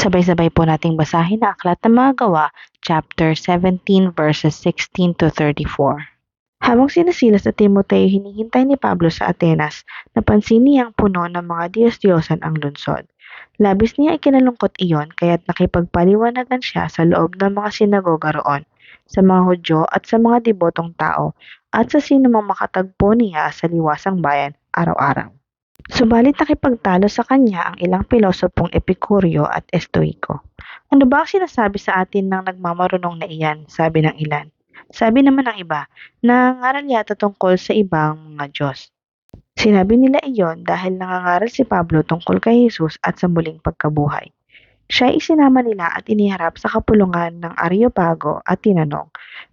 Sabay-sabay po nating basahin ang Aklat ng Mga Gawa, chapter 17 verses 16 to 34. Habang sina Silas at Timoteo hinihintay ni Pablo sa Atenas, napansin niyang puno ng mga Diyos-Diyosan ang lungsod. Labis niya ikinalungkot iyon kaya't nakipagpaliwanagan siya sa loob ng mga sinagoga roon, sa mga Hudyo at sa mga debotong tao, at sa sinumang makatagpo niya sa liwasang bayan araw-araw. Subalit nakipagtalo sa kanya ang ilang pilosopong Epikuryo at Estoiko. Ano ba ang sinasabi sa atin ng nagmamarunong na iyan, sabi ng ilan. Sabi naman ng iba, nangangaral yata tungkol sa ibang mga Diyos. Sinabi nila iyon dahil nangangaral si Pablo tungkol kay Jesus at sa muling pagkabuhay. Siya ay isinama nila at iniharap sa kapulungan ng Areopago at tinanong,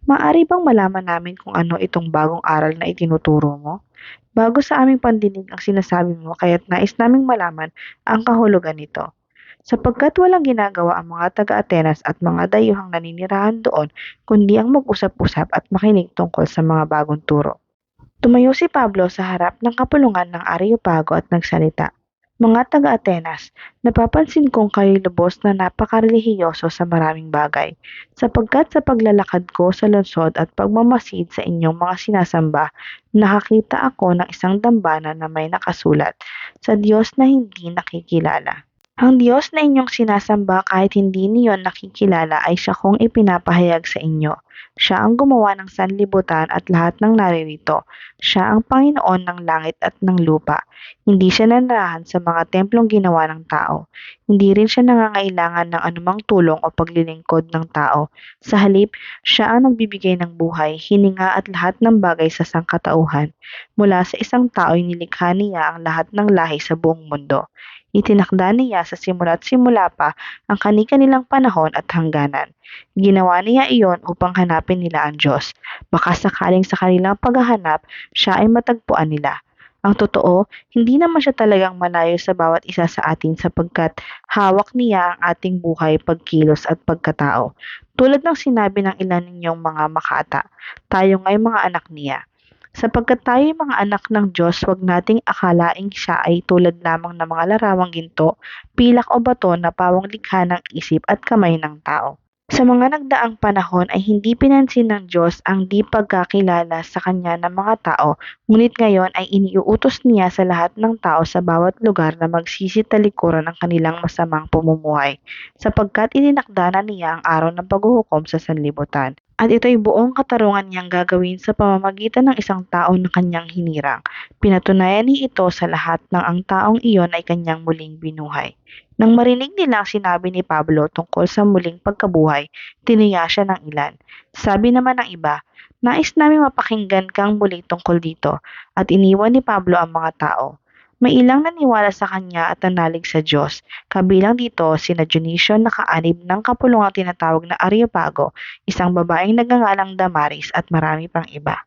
"Maaari bang malaman namin kung ano itong bagong aral na itinuturo mo? Bago sa aming pandinig ang sinasabi mo kaya't nais naming malaman ang kahulugan nito. Sapagkat walang ginagawa ang mga taga-Atenas at mga dayuhang naninirahan doon kundi ang mag-usap-usap at makinig tungkol sa mga bagong turo." Tumayo si Pablo sa harap ng kapulungan ng Areopago at nagsalita, "Mga taga-Atenas, napapansin kong kayo'y lubos na napakarelihiyoso sa maraming bagay, sapagkat sa paglalakad ko sa lungsod at pagmamasid sa inyong mga sinasamba, nakakita ako ng isang dambana na may nakasulat, sa Diyos na hindi nakikilala. Ang Diyos na inyong sinasamba kahit hindi niyo nakikilala ay siya kong ipinapahayag sa inyo. Siya ang gumawa ng sanlibutan at lahat ng naririto. Siya ang Panginoon ng langit at ng lupa. Hindi siya nanirahan sa mga templong ginawa ng tao. Hindi rin siya nangangailangan ng anumang tulong o paglilingkod ng tao. Sa halip, siya ang nagbibigay ng buhay, hininga at lahat ng bagay sa sangkatauhan. Mula sa isang tao ay nilikha niya ang lahat ng lahi sa buong mundo. Itinakda niya sa simula't simula pa ang kani-kanilang panahon at hangganan. Ginawa niya iyon upang hanapin nila ang Diyos. Baka sakaling sa kanilang paghahanap, siya ay matagpuan nila. Ang totoo, hindi naman siya talagang malayo sa bawat isa sa atin sapagkat hawak niya ang ating buhay, pagkilos at pagkatao. Tulad ng sinabi ng ilan ninyong mga makata, tayo nga'y mga anak niya. Sapagkat tayo'y mga anak ng Diyos, huwag nating akalaing siya ay tulad lamang ng mga larawang ginto, pilak o bato na pawang likha ng isip at kamay ng tao. Sa mga nagdaang panahon ay hindi pinansin ng Diyos ang di pagkakilala sa Kanya ng mga tao, ngunit ngayon ay iniuutos niya sa lahat ng tao sa bawat lugar na magsisitalikuran ng kanilang masamang pamumuhay, sapagkat itinakda na niya ang araw ng paghuhukom sa sanlibutan. At ito'y buong katarungan niyang gagawin sa pamamagitan ng isang tao na kanyang hinirang. Pinatunayan niya ito sa lahat ng ang taong iyon ay kanyang muling binuhay. Nang marinig nila ang sinabi ni Pablo tungkol sa muling pagkabuhay, tiniya siya ng ilan. Sabi naman ng iba, "Nais namin mapakinggan kang muli tungkol dito," at iniwan ni Pablo ang mga tao. May ilang naniwala sa kanya at nanalig sa Diyos. Kabilang dito sina Dionisio na kaanib ng kapulungang tinatawag na Areopago, isang babaeng nagngangalang Damaris at marami pang iba.